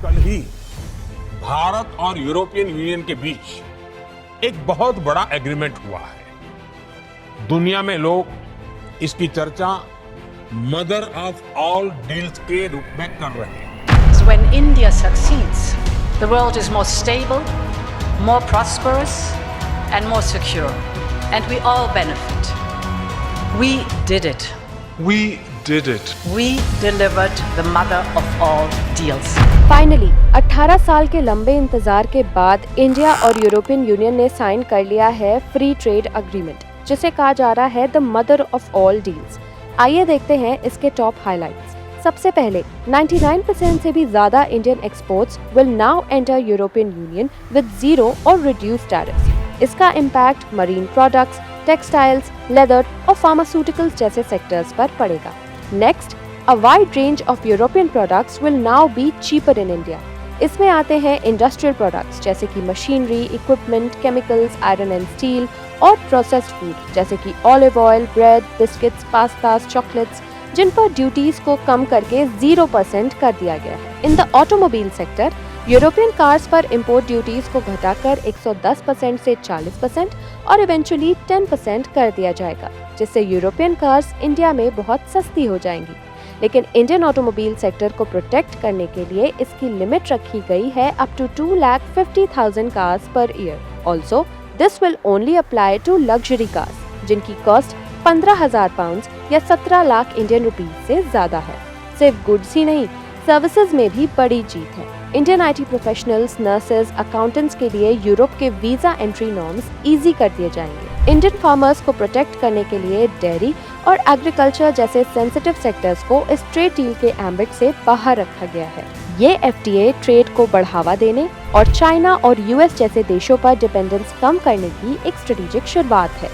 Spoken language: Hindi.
कल ही भारत और यूरोपियन यूनियन के बीच एक बहुत बड़ा एग्रीमेंट हुआ है। दुनिया में लोग इसकी चर्चा मदर ऑफ ऑल डील्स के रूप में कर रहे हैं। When India succeeds, the world is more stable, more prosperous, and more secure, and we all benefit. We did it. We did it. We delivered the mother of all deals. Finally 18 साल के लंबे इंतजार के बाद इंडिया और यूरोपियन यूनियन ने साइन कर लिया है फ्री ट्रेड एग्रीमेंट, जिसे कहा जा रहा है the mother of all deals. आइए देखते हैं इसके टॉप हाइलाइट्स। सबसे पहले 99% से भी ज्यादा Indian exports will now enter European Union with zero और रिड्यूस्ड टैरिफ्स। इसका impact marine products, textiles, leather और फार्मास्यूटिकल्स जैसे सेक्टर्स पर पड़ेगा। Next, a wide range of European products will now be cheaper in India. इसमें आते हैं इंडस्ट्रियल प्रोडक्ट्स जैसे कि machinery, equipment, chemicals, iron and steel और प्रोसेस्ड फूड जैसे कि olive oil, bread, biscuits, pastas, chocolates, जिन पर ड्यूटीज को कम करके 0% कर दिया गया है। In the automobile sector, European cars पर इंपोर्ट ड्यूटीज को घटाकर 110% से 40% और इवेंचुअली 10% कर दिया जाएगा, जिससे यूरोपियन कार्स इंडिया में बहुत सस्ती हो जाएंगी। लेकिन इंडियन ऑटोमोबाइल सेक्टर को प्रोटेक्ट करने के लिए इसकी लिमिट रखी गई है up to 2,50,000 cars per year. Also this will only apply to luxury cars जिनकी कॉस्ट 15,000 पाउंड या 17 लाख इंडियन रुपीज से ज्यादा है। सिर्फ गुड्स ही नहीं, सर्विसेज में भी बड़ी जीत है। Indian IT professionals, nurses, accountants के लिए यूरोप के वीजा एंट्री नॉर्म्स इजी कर दिए जाएंगे। इंडियन फार्मर्स को प्रोटेक्ट करने के लिए डेयरी और एग्रीकल्चर जैसे सेंसिटिव सेक्टर्स को इस ट्रेड डील के एम्बिट से बाहर रखा गया है। ये FTA ट्रेड को बढ़ावा देने और चाइना और US जैसे देशों पर डिपेंडेंस कम करने की एक स्ट्रेटेजिक शुरुआत है।